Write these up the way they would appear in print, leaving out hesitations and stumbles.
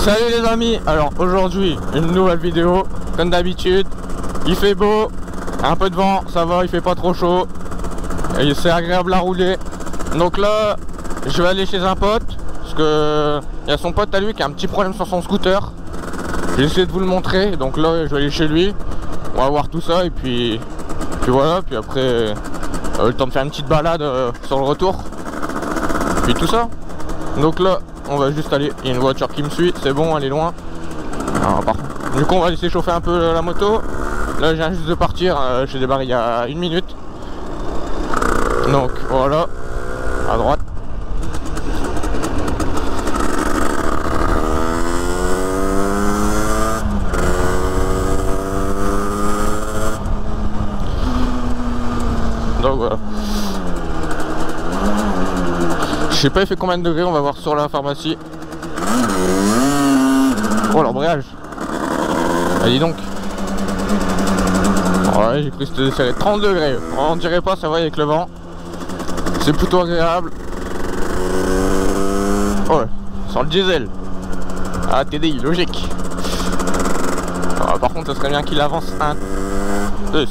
Salut les amis, alors aujourd'hui une nouvelle vidéo, comme d'habitude. Il fait beau, un peu de vent, ça va, il fait pas trop chaud et c'est agréable à rouler. Donc là je vais aller chez un pote, parce que il y a son pote à lui qui a un petit problème sur son scooter. J'ai essayé de vous le montrer, donc là je vais aller chez lui, on va voir tout ça et puis voilà, puis après le temps de faire une petite balade sur le retour, puis tout ça. Donc là on va juste aller, il y a une voiture qui me suit, c'est bon, elle est loin. Alors, du coup on va laisser chauffer un peu la moto. Là je viens juste de partir, j'ai débarré il y a 1 minute. Donc voilà, à droite. Donc voilà. Je sais pas il fait combien de degrés, on va voir sur la pharmacie. Oh l'embrayage. Ah, dis donc. Ouais, j'ai cru que c'était 30 degrés. On dirait pas, ça va avec le vent. C'est plutôt agréable. Ouais, sans le diesel. Ah TDI, logique. Ah, par contre ça serait bien qu'il avance un...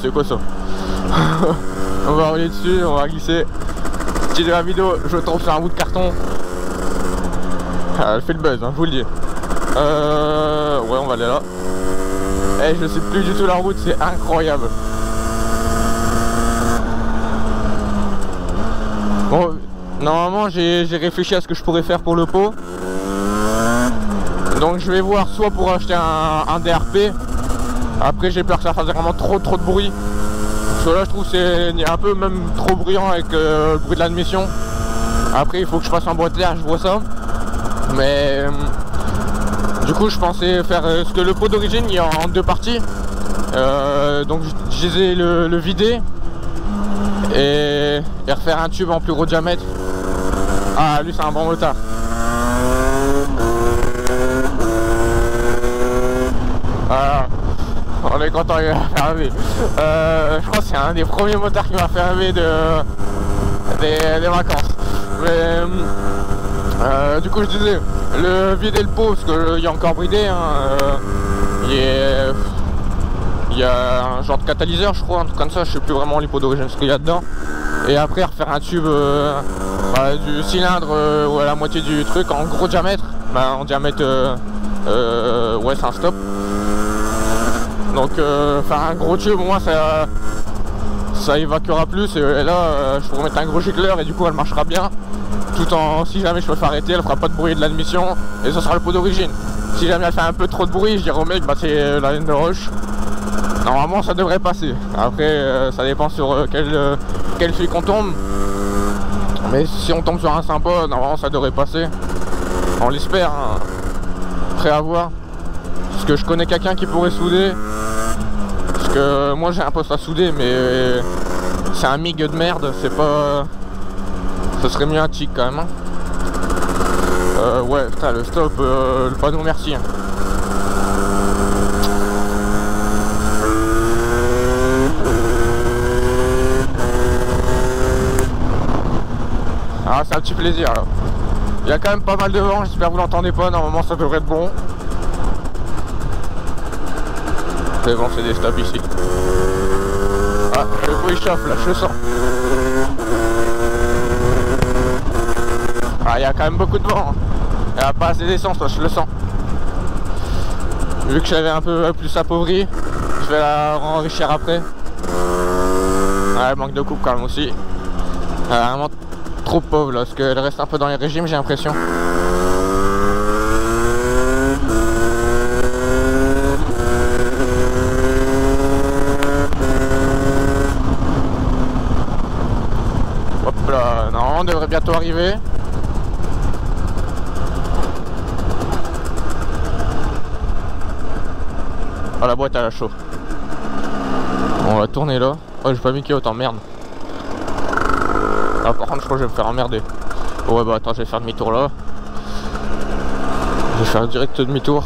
C'est quoi ça? On va rouler dessus, on va glisser. Si de la vidéo je tombe sur un bout de carton, elle fait le buzz, hein, je vous le dis. Ouais, on va aller là. Et je sais plus du tout la route, c'est incroyable. Bon, normalement j'ai réfléchi à ce que je pourrais faire pour le pot. Donc je vais voir soit pour acheter un DRP. Après j'ai peur que ça fasse vraiment trop de bruit. Parce que là je trouve que c'est un peu même trop bruyant avec le bruit de l'admission. Après il faut que je fasse un boîtière, je vois ça. Mais du coup je pensais faire parce que le pot d'origine il est en 2 parties. Donc je disais le vider et refaire un tube en plus gros diamètre. Ah lui c'est un bon motard. Voilà. On est content, il m'a fait rêver. Je crois que c'est un des premiers motards qui m'a fait rêver des vacances. Mais du coup je disais, le vider le pot, parce qu'il est encore bridé, hein, il y a un genre de catalyseur je crois, un truc comme ça, je sais plus vraiment les pots d'origine ce qu'il y a dedans. Et après refaire un tube du cylindre ou à la moitié du truc en gros diamètre, en diamètre ouais c'est un stop. Donc faire un gros tube, au moins ça évacuera plus et là je pourrais mettre un gros gicleur et du coup elle marchera bien. Tout en, si jamais je peux faire arrêter, elle fera pas de bruit de l'admission et ce sera le pot d'origine. Si jamais elle fait un peu trop de bruit, je dirais au mec bah c'est la laine de roche. Normalement ça devrait passer. Après ça dépend sur quelle fille qu'on tombe. Mais si on tombe sur un sympa, normalement ça devrait passer. On l'espère, hein. Prêt à voir. Parce que je connais quelqu'un qui pourrait souder. Parce que moi j'ai un poste à souder mais c'est un MIG de merde, c'est pas... Ce serait mieux un tic quand même, hein. Ouais putain le stop, le panneau merci, hein. Ah c'est un petit plaisir là. Il y a quand même pas mal de vent, j'espère que vous l'entendez pas, normalement ça devrait être bon. C'est bon, c'est des stops ici. Ah, le pot il chauffe là, je le sens. Ah, il y a quand même beaucoup de vent, hein. Il n'y a pas assez d'essence, là, je le sens. Vu que j'avais un peu plus appauvri, je vais la enrichir après. Ouais, manque de coupe quand même aussi. Elle est vraiment trop pauvre là, parce qu'elle reste un peu dans les régimes, j'ai l'impression. Hop là, non, on devrait bientôt arriver. Ah la boîte elle a chaud. On va tourner là. Oh j'ai pas mis qu'il y a autant, merde. Ah par contre je crois que je vais me faire emmerder. Oh, ouais bah attends je vais faire demi-tour là. Je vais faire direct demi-tour.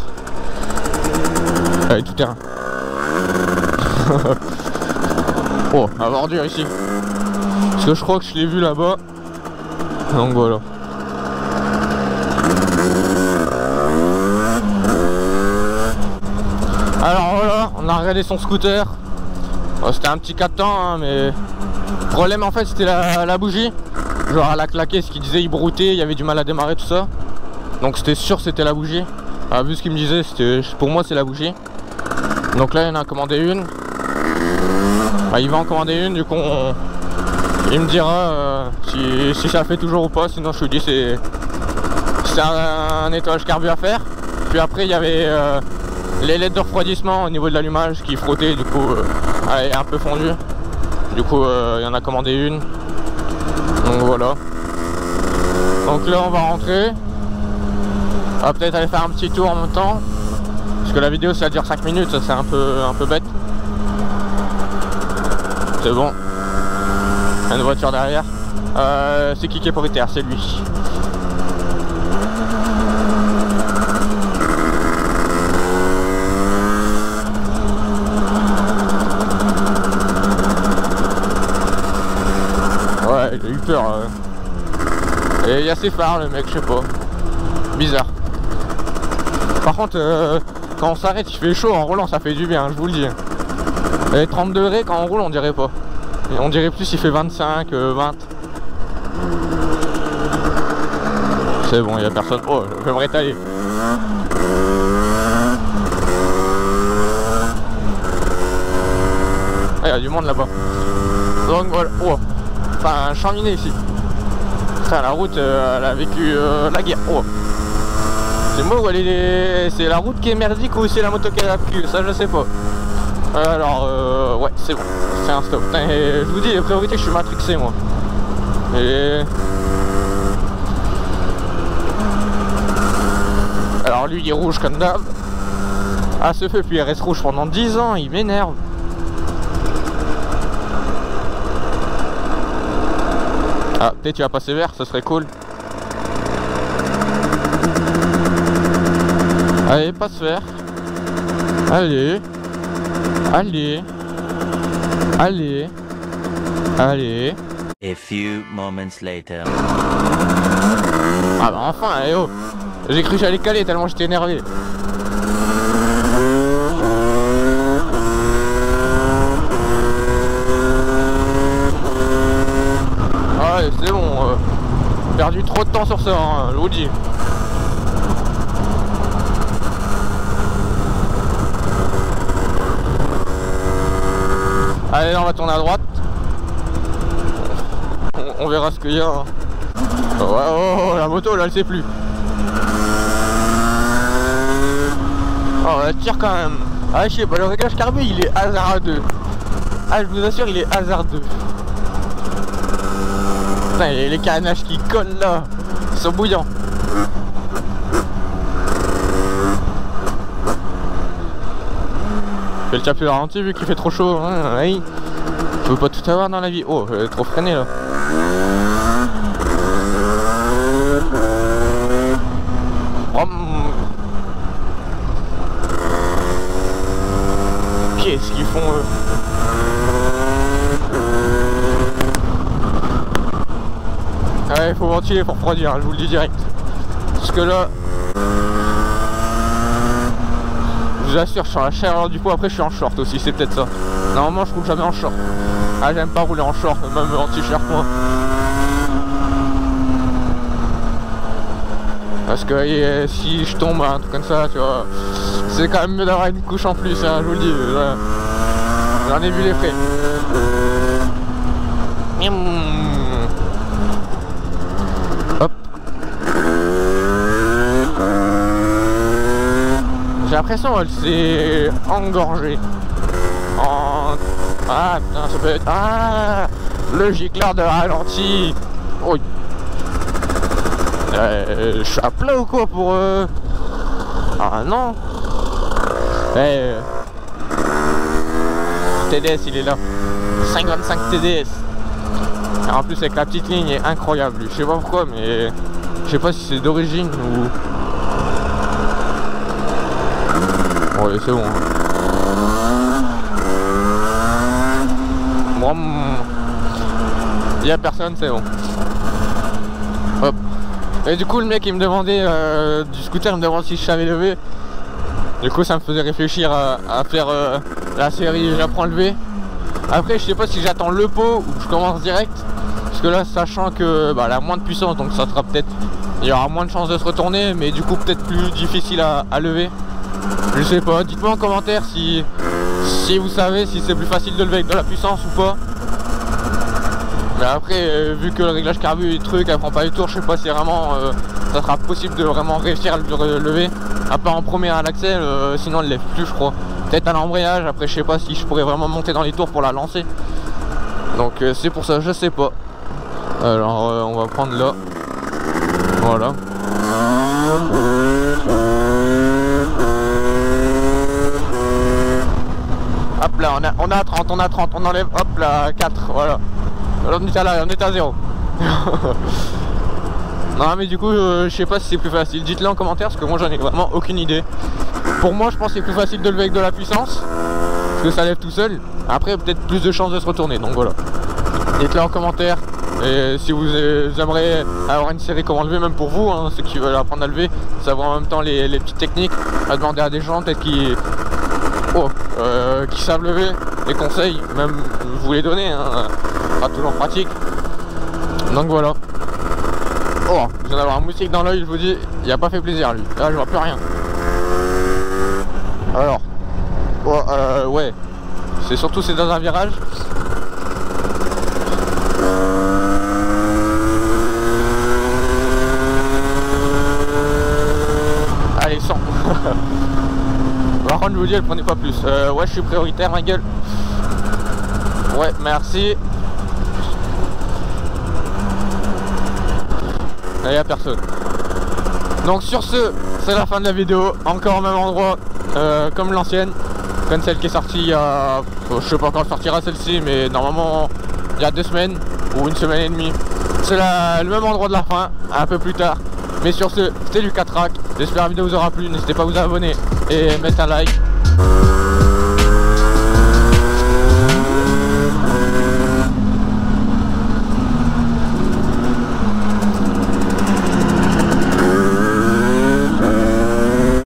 Allez tout terrain. Oh la bordure ici. Parce que je crois que je l'ai vu là-bas. Donc voilà. a regardé son scooter. C'était un petit 4 temps, hein, mais le problème en fait c'était la bougie. Genre elle a claqué, ce qu'il disait, il broutait, il y avait du mal à démarrer tout ça. Donc c'était sûr c'était la bougie. Vu ce qu'il me disait, pour moi c'est la bougie. Donc là il en a commandé une. Il va en commander une, du coup il me dira si ça fait toujours ou pas. Sinon je lui dis c'est un nettoyage carbu à faire. Puis après il y avait les LED de refroidissement au niveau de l'allumage qui frottait, du coup elle est un peu fondue. Du coup il y en a commandé une. Donc voilà. Donc là on va rentrer. On va peut-être aller faire un petit tour en même temps. Parce que la vidéo ça dure 5 minutes, ça c'est un peu bête. C'est bon. Une voiture derrière. C'est qui est propriétaire? C'est lui. Ouais, il a eu peur. Et il y a ses phares, le mec, je sais pas. Bizarre. Par contre, quand on s'arrête, il fait chaud en roulant, ça fait du bien, je vous le dis. Et 30 degrés quand on roule, on dirait pas. Et on dirait plus il fait 25, 20. C'est bon, il y a personne. Oh, je vais me rétailler. Il y a du monde là-bas. Donc voilà. Oh. Enfin, un chaminé ici. Putain, la route, elle a vécu la guerre. Oh. C'est moi ou c'est la route qui est merdique ou c'est la moto qui a pu, ça je sais pas. Alors ouais, c'est bon, c'est un stop. Putain, je vous dis les priorités, je suis matrixé moi. Et alors lui il est rouge comme d'hab. Ah ce feu, puis il reste rouge pendant 10 ans, il m'énerve. Ah peut-être il va passer vert, ça serait cool. Allez, passe vert. Allez. Allez. Allez. Allez. A few moments later. Ah bah enfin, allez oh. J'ai cru que j'allais caler tellement j'étais énervé. Ah ouais, c'est bon. Perdu trop de temps sur ça, hein, je vous dis. Allez, là on va tourner à droite. On verra ce qu'il y a. Hein. Oh, la moto là elle sait plus. Oh elle tire quand même. Ah je sais pas, le réglage carbu il est hasardeux. Ah je vous assure il est hasardeux. Putain, les carénages qui collent là, ils sont bouillants. Je vais le taper ralenti vu qu'il fait trop chaud, hein, oui. Je veux pas tout avoir dans la vie. Oh, j'ai trop freiné là. Qu'est-ce qu'ils font eux? Ouais, il faut ventiler pour refroidir, je vous le dis direct. Parce que là, je vous assure, je suis en la chaleur du coup, après je suis en short aussi, c'est peut-être ça. Normalement je roule jamais en short. Ah j'aime pas rouler en short, même en t-shirt moi. Parce que si je tombe, un truc comme ça, tu vois, c'est quand même mieux d'avoir une couche en plus, hein, je vous le dis. J'en ai vu les frais. Hop. J'ai l'impression qu'elle s'est engorgée. Ah putain, ça peut être... Ah, le gicleur de ralenti. Oui. Je suis à plat ou quoi pour... Ah non. TDS il est là. 55 TDS. Et en plus avec la petite ligne est incroyable. Je sais pas pourquoi mais... Je sais pas si c'est d'origine ou... Ouais c'est bon. Moi, il y a personne, c'est bon. Hop. Et du coup le mec il me demandait du scooter, il me demandait si je savais lever. Du coup ça me faisait réfléchir à faire la série j'apprends à lever. Après je sais pas si j'attends le pot ou je commence direct. Parce que là sachant que elle a moins de puissance, donc ça sera peut-être, il y aura moins de chances de se retourner, mais du coup peut-être plus difficile à lever. Je sais pas, dites-moi en commentaire si vous savez si c'est plus facile de lever avec de la puissance ou pas. Mais après vu que le réglage carbu et truc elle prend pas les tours, je sais pas si vraiment ça sera possible de vraiment réussir à le lever. À part en premier à l'axel, sinon elle lève plus je crois. Peut-être à l'embrayage, après je sais pas si je pourrais vraiment monter dans les tours pour la lancer. Donc c'est pour ça, je sais pas. Alors on va prendre là. Voilà. Hop là, on a 30, on enlève, hop là, 4, voilà. On est à 0. Non mais du coup, je sais pas si c'est plus facile. Dites-le en commentaire parce que moi j'en ai vraiment aucune idée. Pour moi, je pense que c'est plus facile de lever avec de la puissance parce que ça lève tout seul. Après, peut-être plus de chances de se retourner. Donc voilà. Dites-le en commentaire. Et si vous aimeriez avoir une série comment lever, même pour vous, hein, ceux qui veulent apprendre à lever, savoir en même temps les petites techniques, à demander à des gens peut-être qui savent lever, des conseils, même vous les donner, hein, pas toujours pratique. Donc voilà. Oh, je viens d'avoir un moustique dans l'œil, je vous dis, il a pas fait plaisir lui. Là, je vois plus rien. Alors, ouais, c'est surtout c'est dans un virage. Allez, 100. Par contre, je vous dis, elle prenait pas plus. Ouais, je suis prioritaire, ma gueule. Ouais, merci. Là, il n'y a personne. Donc sur ce, c'est la fin de la vidéo. Encore au même endroit, comme l'ancienne, comme celle qui est sortie il y a... je sais pas quand sortira celle-ci, mais normalement il y a 2 semaines ou 1 semaine et demie. C'est le même endroit de la fin, un peu plus tard. Mais sur ce, c'était Lucas Track. J'espère que la vidéo vous aura plu. N'hésitez pas à vous abonner et mettre un like.